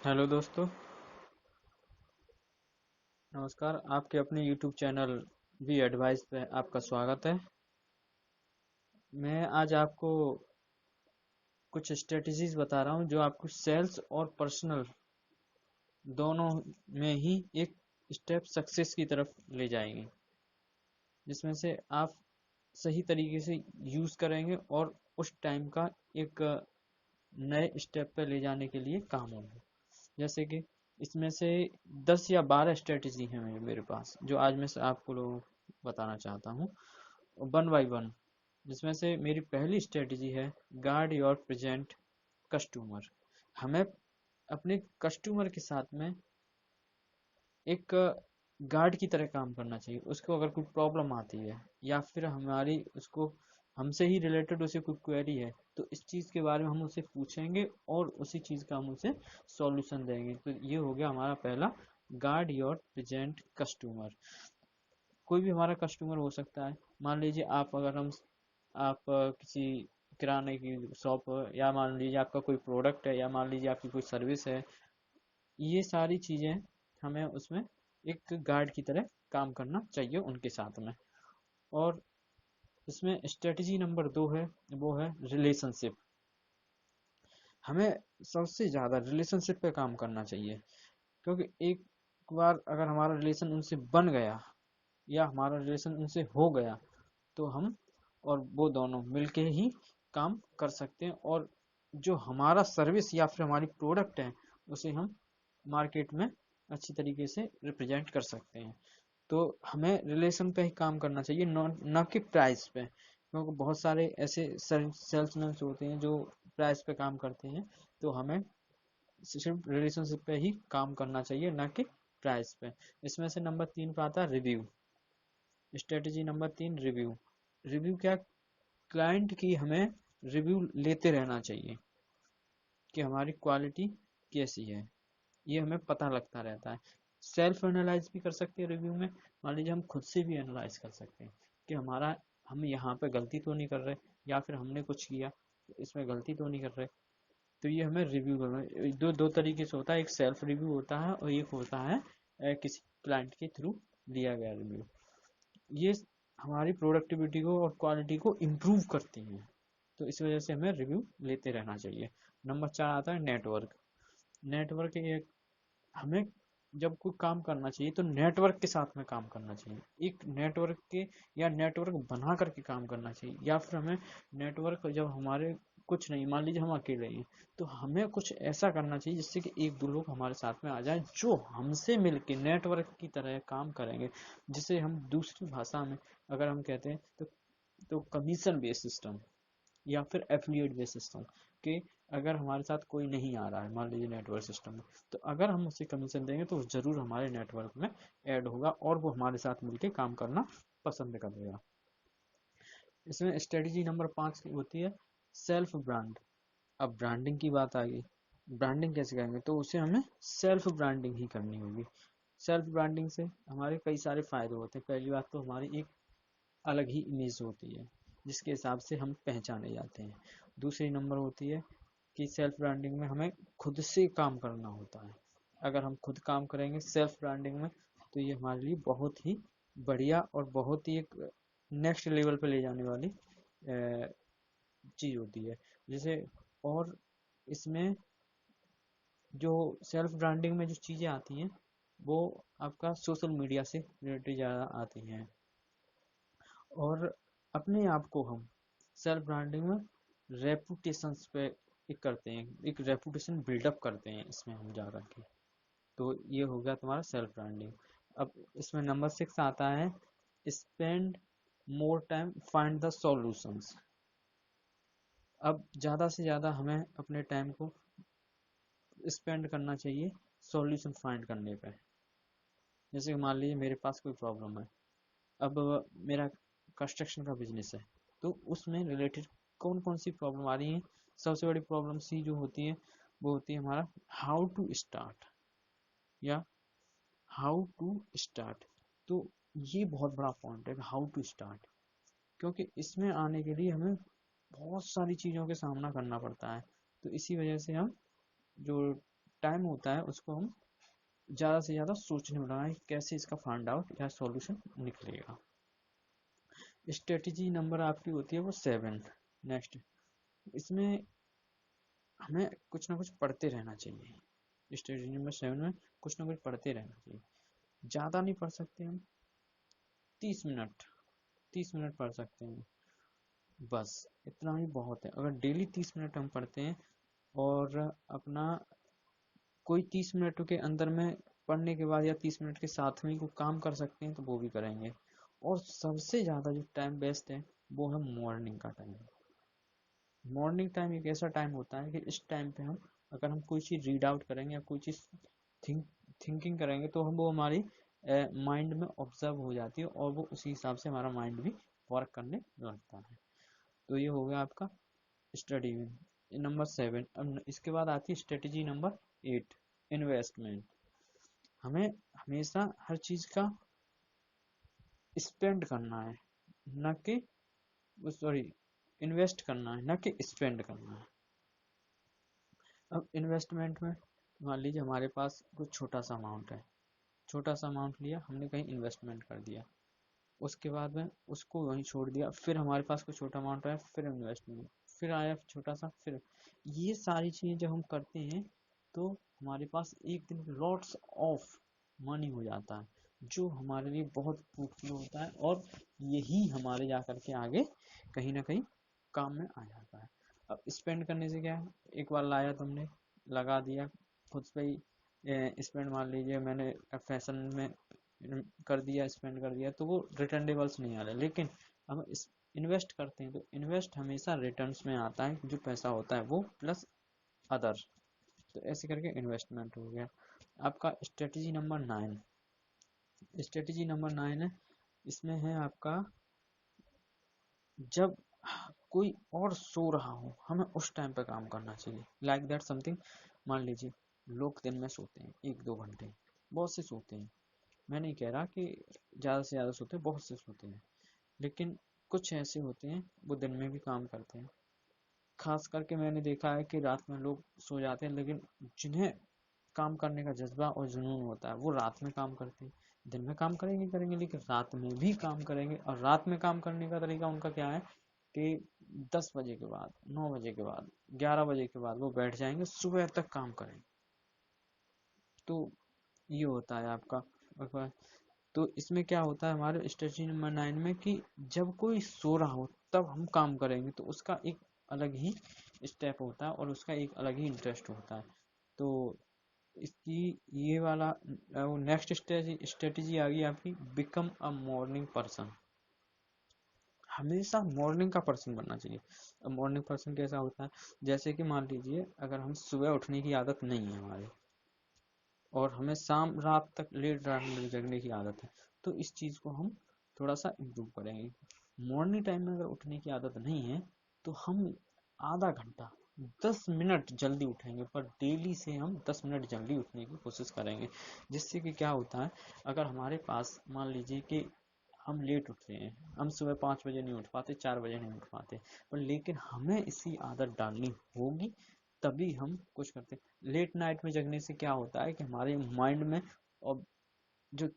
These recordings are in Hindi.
हेलो दोस्तों, नमस्कार। आपके अपने YouTube चैनल वी एडवाइस पे आपका स्वागत है। मैं आज आपको कुछ स्ट्रेटजीज बता रहा हूँ जो आपको सेल्स और पर्सनल दोनों में ही एक स्टेप सक्सेस की तरफ ले जाएंगे, जिसमें से आप सही तरीके से यूज़ करेंगे और उस टाइम का एक नए स्टेप पे ले जाने के लिए काम होगा। जैसे कि इसमें से 10 या 12 स्ट्रेटजी हैं मेरे पास, जो आज मैं आपको लोगों को बताना चाहता हूँ वन बाय वन। जिसमें से मेरी पहली स्ट्रेटजी है गार्ड योर प्रेजेंट कस्टमर। हमें अपने कस्टमर के साथ में एक गार्ड की तरह काम करना चाहिए। उसको अगर कोई प्रॉब्लम आती है या फिर हमारी उसको हमसे ही रिलेटेड उसे कोई क्वेरी है, तो इस चीज़ के बारे में हम उसे पूछेंगे और उसी चीज़ का हम उसे सॉल्यूशन देंगे। तो ये हो गया हमारा पहला, गार्ड योर प्रेजेंट कस्टमर। कोई भी हमारा कस्टमर हो सकता है। मान लीजिए आप किसी किराने की शॉप, या मान लीजिए आपका कोई प्रोडक्ट है, या मान लीजिए आपकी कोई सर्विस है। ये सारी चीज़ें हमें उसमें एक गार्ड की तरह काम करना चाहिए उनके साथ में। और इसमें स्ट्रेटजी नंबर 2 है, वो है रिलेशनशिप। हमें सबसे ज़्यादा रिलेशनशिप पे काम करना चाहिए, क्योंकि एक बार अगर हमारा रिलेशन उनसे बन गया या हमारा रिलेशन उनसे हो गया, तो हम और वो दोनों मिलके ही काम कर सकते हैं, और जो हमारा सर्विस या फिर हमारी प्रोडक्ट है उसे हम मार्केट में अच्छी तरीके से रिप्रेजेंट कर सकते हैं। तो हमें रिलेशन पे ही काम करना चाहिए, न कि प्राइस पे, क्योंकि बहुत सारे ऐसे सेल्समैन होते हैं जो प्राइस पे काम करते हैं। तो हमें सिर्फ रिलेशनशिप पे ही काम करना चाहिए, ना कि प्राइस पे। इसमें से नंबर 3 पे आता है review. Strategy number 3, review. Review क्या, क्लाइंट की हमें रिव्यू लेते रहना चाहिए कि हमारी क्वालिटी कैसी है। ये हमें पता लगता रहता है। सेल्फ एनालाइज भी कर सकते हैं रिव्यू में। मान लीजिए हम खुद से भी एनालाइज कर सकते हैं कि हम यहाँ पे गलती तो नहीं कर रहे, या फिर हमने कुछ किया तो इसमें गलती तो नहीं कर रहे। तो ये हमें रिव्यू करना है। दो दो तरीके से होता है, एक सेल्फ रिव्यू होता है और एक होता है किसी क्लाइंट के थ्रू लिया गया रिव्यू। ये हमारी प्रोडक्टिविटी को और क्वालिटी को इम्प्रूव करती हैं। तो इस वजह से हमें रिव्यू लेते रहना चाहिए। नंबर 4 आता है नेटवर्क। नेटवर्क एक, हमें जब कोई काम करना चाहिए तो नेटवर्क के साथ में काम करना चाहिए। एक नेटवर्क के या नेटवर्क बना करके काम करना चाहिए, या फिर हमें नेटवर्क जब हमारे कुछ नहीं, मान लीजिए हम अकेले हैं, तो हमें कुछ ऐसा करना चाहिए जिससे कि एक दो लोग हमारे साथ में आ जाएं जो हमसे मिलके नेटवर्क की तरह काम करेंगे। जिसे हम दूसरी भाषा में अगर हम कहते हैं तो कमीशन बेस्ड सिस्टम या फिर एफिलिएट बेस्ड सिस्टम के, अगर हमारे साथ कोई नहीं आ रहा है मान लीजिए नेटवर्क सिस्टम में, तो अगर हम उसे कमीशन देंगे तो जरूर हमारे नेटवर्क में ऐड होगा और वो हमारे साथ मिलकर काम करना पसंद करेगा। इसमें स्ट्रेटजी नंबर 5 की होती है सेल्फ ब्रांड। अब ब्रांडिंग की बात आ गई। ब्रांडिंग कैसे करेंगे, तो उसे हमें सेल्फ ब्रांडिंग ही करनी होगी। सेल्फ ब्रांडिंग से हमारे कई सारे फायदे होते हैं। पहली बात तो हमारी एक अलग ही इमेज होती है जिसके हिसाब से हम पहचाने जाते हैं। दूसरी नंबर होती है कि सेल्फ ब्रांडिंग में हमें खुद से काम करना होता है। अगर हम खुद काम करेंगे सेल्फ ब्रांडिंग में, तो ये हमारे लिए बहुत ही बढ़िया और बहुत ही एक नेक्स्ट लेवल पे ले जाने वाली चीज होती है। जैसे, और इसमें जो सेल्फ ब्रांडिंग में जो चीजें आती हैं वो आपका सोशल मीडिया से रिलेटेड ज़्यादा आती हैं। और अपने आप को हम सेल्फ ब्रांडिंग में रेपुटेशन पे एक करते हैं, एक रेपुटेशन बिल्डअप करते हैं इसमें हम जा करके। तो ये हो गया तुम्हारा सेल्फ ब्रांडिंग। अब इसमें नंबर 6 आता है spend more time find the solutions. अब ज़्यादा से ज़्यादा हमें अपने टाइम को स्पेंड करना चाहिए सॉल्यूशन फाइंड करने पे। जैसे कि मान लीजिए मेरे पास कोई प्रॉब्लम है। अब मेरा कंस्ट्रक्शन का बिजनेस है, तो उसमें रिलेटेड कौन कौन सी प्रॉब्लम आ रही है। सबसे बड़ी प्रॉब्लम सी जो होती है वो होती है हमारा हाउ टू स्टार्ट, या हाउ टू स्टार्ट। तो ये बहुत बड़ा पॉइंट है, हाउ टू स्टार्ट, क्योंकि इसमें आने के लिए हमें बहुत सारी चीज़ों के सामना करना पड़ता है। तो इसी वजह से हम जो टाइम होता है उसको हम ज़्यादा से ज़्यादा सोचने में लगाएं कैसे इसका फाइंड आउट या सॉल्यूशन निकलेगा। स्ट्रेटजी नंबर आपकी होती है वो 7। नेक्स्ट, इसमें हमें कुछ ना कुछ पढ़ते रहना चाहिए। स्ट्रेटजी नंबर 7 में कुछ ना कुछ पढ़ते रहना चाहिए। ज़्यादा नहीं पढ़ सकते हम, 30 मिनट पढ़ सकते हैं, बस इतना ही बहुत है। अगर डेली 30 मिनट हम पढ़ते हैं और अपना कोई 30 मिनट के अंदर में पढ़ने के बाद या 30 मिनट के साथ में को काम कर सकते हैं तो वो भी करेंगे। और सबसे ज़्यादा जो टाइम बेस्ट है वो है मॉर्निंग का टाइम। मॉर्निंग टाइम एक ऐसा टाइम होता है कि इस टाइम पे हम अगर हम कोई चीज़ रीड आउट करेंगे या कोई चीज़ थिंकिंग करेंगे तो हम वो हमारी माइंड में ऑब्जर्व हो जाती है और वो उसी हिसाब से हमारा माइंड भी वर्क करने लगता है। तो ये हो गया आपका स्टडी नंबर 7। अब इसके बाद आती है स्ट्रेटेजी नंबर 8, इन्वेस्टमेंट। हमें हमेशा हर चीज का स्पेंड करना है, न कि सॉरी इन्वेस्ट करना है, न कि स्पेंड करना है। अब इन्वेस्टमेंट में मान लीजिए हमारे पास कुछ छोटा सा अमाउंट है, छोटा सा अमाउंट लिया हमने कहीं इन्वेस्टमेंट कर दिया, उसके बाद में उसको वहीं छोड़ दिया, फिर हमारे पास कुछ छोटा अमाउंट आया, फिर इन्वेस्टमेंट, फिर आया छोटा सा, फिर ये सारी चीजें जब हम करते हैं तो हमारे पास एक दिन लॉट्स ऑफ मनी हो जाता है जो हमारे लिए बहुत फ्रूटफुल होता है और यही हमारे जा करके आगे कहीं ना कहीं काम में आ जाता है। अब स्पेंड करने से क्या है, एक बार लाया तुमने लगा दिया खुद पे ही स्पेंड, मान लीजिए मैंने फैशन में कर दिया, स्पेंड कर दिया, तो वो रिटर्नेबल्स नहीं आ रहा। लेकिन हम इन्वेस्ट करते हैं तो इन्वेस्ट हमेशा रिटर्न्स में आता है, जो पैसा होता है वो प्लस अदर। तो ऐसे करके इन्वेस्टमेंट हो गया। आपका स्ट्रेटजी नंबर 9, स्ट्रेटजी नंबर 9 है, इसमें है आपका जब कोई और सो रहा हो हमें उस टाइम पे काम करना चाहिए। लाइक दैट समथिंग, मान लीजिए लोग दिन में सोते हैं 1-2 घंटे, बहुत से सोते हैं, मैं नहीं कह रहा कि ज़्यादा से ज़्यादा सोते हैं, बहुत से सोते हैं, लेकिन कुछ ऐसे होते हैं वो दिन में भी काम करते हैं। खास करके मैंने देखा है कि रात में लोग सो जाते हैं, लेकिन जिन्हें काम करने का जज्बा और जुनून होता है वो रात में काम करते हैं। दिन में काम करेंगे करेंगे लेकिन रात में भी काम करेंगे। और रात में काम करने का तरीका उनका क्या है कि 10 बजे के बाद, 9 बजे के बाद, 11 बजे के बाद वो बैठ जाएंगे, सुबह तक काम करेंगे। तो ये होता है आपका। तो इसमें क्या होता है हमारे स्ट्रेटजी नंबर 9 में कि जब कोई सो रहा हो तब हम काम करेंगे तो उसका एक अलग ही स्टेप होता है और उसका एक अलग ही इंटरेस्ट होता है। तो इसकी ये वाला नेक्स्ट स्ट्रेटजी आ गई आपकी, बिकम अ मॉर्निंग पर्सन। हमेशा मॉर्निंग का पर्सन बनना चाहिए। अब मॉर्निंग पर्सन कैसा होता है, जैसे कि मान लीजिए अगर हम सुबह उठने की आदत नहीं है हमारे और हमें शाम रात तक लेट रात जगने की आदत है, तो इस चीज को हम थोड़ा सा इम्प्रूव करेंगे। मॉर्निंग टाइम में अगर उठने की आदत नहीं है तो हम आधा घंटा 10 मिनट जल्दी उठेंगे, पर डेली से हम 10 मिनट जल्दी उठने की कोशिश करेंगे। जिससे कि क्या होता है, अगर हमारे पास मान लीजिए कि हम लेट उठते हैं, हम सुबह 5 बजे नहीं उठ पाते, 4 बजे नहीं उठ पाते, पर लेकिन हमें इसी आदत डालनी होगी तभी हम कुछ करते हैं। लेट नाइट में जगने से क्या होता है कि हमारे माइंड में और जो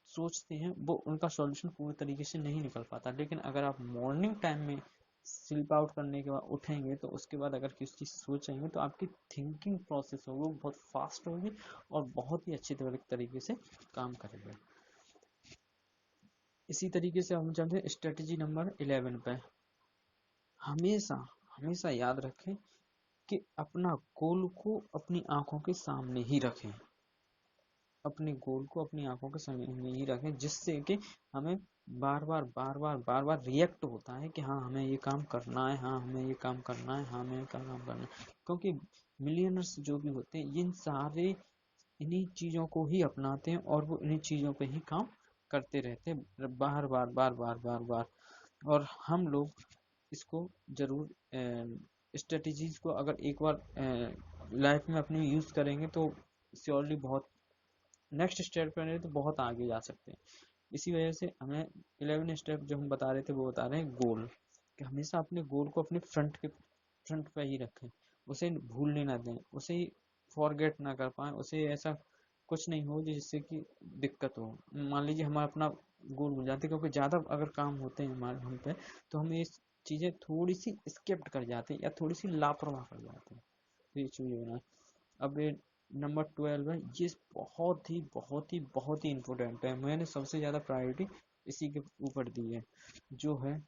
सोचते हैं वो उनका सॉल्यूशन पूरी तरीके से नहीं निकल पाता। लेकिन अगर आप मॉर्निंग टाइम में स्लीप आउट करने के बाद उठेंगे तो उसके बाद अगर किसी चीज सोचेंगे तो आपकी थिंकिंग प्रोसेस होगी वो बहुत फास्ट होगी और बहुत ही अच्छी तरीके से काम करेगा। इसी तरीके से हम चलते हैं स्ट्रेटजी नंबर 11 पे। हमेशा हमेशा याद रखें कि अपना गोल को अपनी आंखों के सामने ही रखें, अपने गोल को अपनी आंखों के सामने ही रखें, जिससे कि हमें बार बार रिएक्ट होता है कि हाँ हमें ये काम करना है, हाँ हमें ये काम करना है, हाँ हमें ये काम करना है। क्योंकि मिलियनर्स जो भी होते हैं इन सारे इन्हीं चीजों को ही अपनाते हैं और वो इन्हीं चीजों पे ही काम करते रहते हैं बार बार। और हम लोग इसको जरूर स्ट्रेटजीज को अगर एक बार लाइफ में अपनी यूज करेंगे तो श्योरली बहुत नेक्स्ट स्टेप पे तो बहुत आगे जा सकते हैं। इसी वजह से हमें 11 स्टेप जो हम बता रहे थे वो बता रहे हैं गोल, कि हमेशा अपने गोल को अपने फ्रंट पे ही रखें, उसे भूलने ना दें, उसे फॉरगेट ना कर पाए, उसे ऐसा कुछ नहीं हो जिससे कि दिक्कत हो। मान लीजिए हमारा अपना गोल भूल जाते, क्योंकि ज़्यादा अगर काम होते हैं हमारे हम पे, तो हम ये चीज़ें थोड़ी सी स्किप्ट कर जाते हैं या थोड़ी सी लापरवाह कर जाते हैं। तो ये चीज़ होना। अब ये नंबर 12 है, ये बहुत ही बहुत ही बहुत ही इम्पोर्टेंट है, मैंने सबसे ज़्यादा प्रायोरिटी इसी के ऊपर दी है, जो है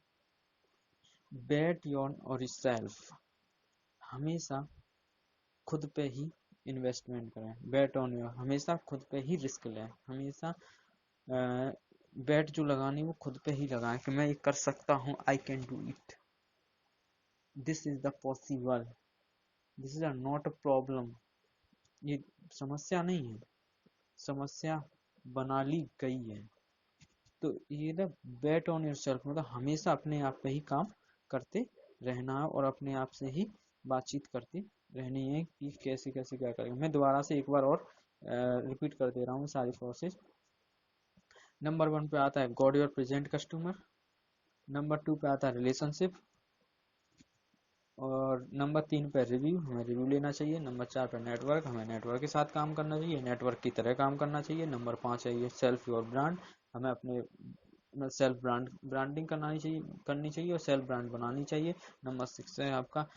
बेट योर और सेल्फ। हमेशा खुद पे ही इन्वेस्टमेंट करें, बेट ऑन योर, हमेशा खुद पे ही रिस्क लें, हमेशा बेट जो लगानी वो खुद पे ही लगाएं कि मैं ये कर सकता हूँ, I can do it, this is the possible, this is not a problem. ये समस्या नहीं है, समस्या बना ली गई है। तो ये ना बेट ऑन योर सेल्फ मतलब हमेशा अपने आप पे ही काम करते रहना है और अपने आप से ही बातचीत करते रहनी है कि कैसे कैसे क्या करेंगे। मैं दोबारा से एक बार और रिपीट कर दे रहा हूँ सारी प्रोसेस। नंबर 1 पे आता है God your present customer, number 2 पे आता है रिलेशनशिप, और नंबर 3 पे रिव्यू, हमें रिव्यू लेना चाहिए, नंबर 4 पे नेटवर्क, हमें नेटवर्क के साथ काम करना चाहिए, नेटवर्क की तरह काम करना चाहिए, नंबर 5 है ये सेल्फ योर ब्रांड, हमें अपने सेल्फ ब्रांडिंग करनी चाहिए और सेल्फ ब्रांड बनानी चाहिए। नंबर 6 है आपका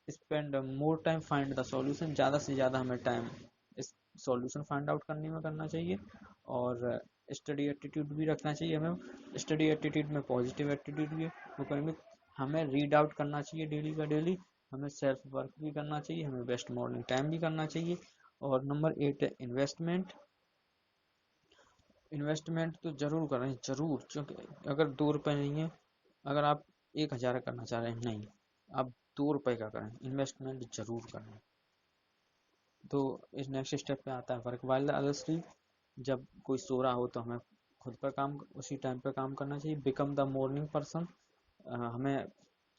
spend more time find the solution, ज़्यादा से ज़्यादा हमें टाइम इस सॉल्यूशन फाइंड आउट करने में करना चाहिए। और स्टडी एटीट्यूड भी रखना चाहिए हमें, स्टडी एटीट्यूड में पॉजिटिव एटीट्यूड भी वो करेंगे। हमें रीड आउट करना चाहिए डेली का डेली, हमें सेल्फ वर्क भी करना चाहिए, हमें बेस्ट मॉर्निंग टाइम भी करना चाहिए। और नंबर 8 है इन्वेस्टमेंट। इन्वेस्टमेंट तो जरूर करें, जरूर, क्योंकि अगर 2 रुपये नहीं है, अगर आप 1,000 करना चाह रहे हैं, नहीं, आप 2 रुपये का करें, इन्वेस्टमेंट जरूर करें। तो इस नेक्स्ट स्टेप पे आता है work while the other sleep. जब कोई सो रहा हो तो हमें खुद पर काम उसी टाइम पे काम करना चाहिए। बिकम द मॉर्निंग पर्सन, हमें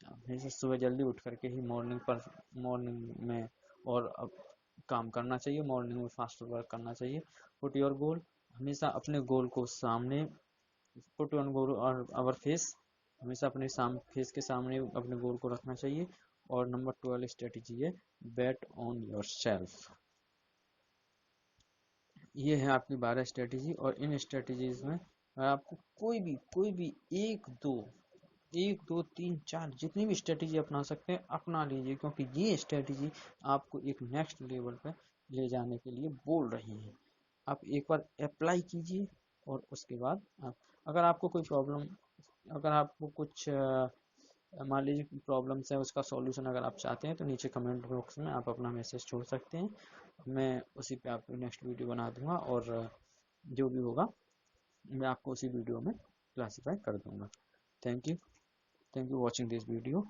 हमेशा सुबह जल्दी उठ करके ही मॉर्निंग में और अब काम करना चाहिए, मॉर्निंग में फास्ट वर्क करना चाहिए। पुट योर गोल, हमेशा अपने गोल को सामने, पुट ऑन गोल और आवर फेस, हमेशा अपने फेस के सामने अपने गोल को रखना चाहिए। और नंबर 12 स्ट्रेटेजी है बेट ऑन योर सेल्फ। ये है आपकी 12 स्ट्रेटेजी, और इन स्ट्रेटेजीज में अगर आपको कोई भी एक दो तीन चार जितनी भी स्ट्रेटेजी अपना सकते हैं अपना लीजिए, क्योंकि ये स्ट्रेटेजी आपको एक नेक्स्ट लेवल पे ले जाने के लिए बोल रही है। आप एक बार अप्लाई कीजिए और उसके बाद आप, अगर आपको कोई प्रॉब्लम, अगर आपको कुछ मान लीजिए प्रॉब्लम्स है, उसका सॉल्यूशन अगर आप चाहते हैं तो नीचे कमेंट बॉक्स में आप अपना मैसेज छोड़ सकते हैं, मैं उसी पे आपको नेक्स्ट वीडियो बना दूंगा, और जो भी होगा मैं आपको उसी वीडियो में क्लासीफाई कर दूंगा। Thank you watching this video.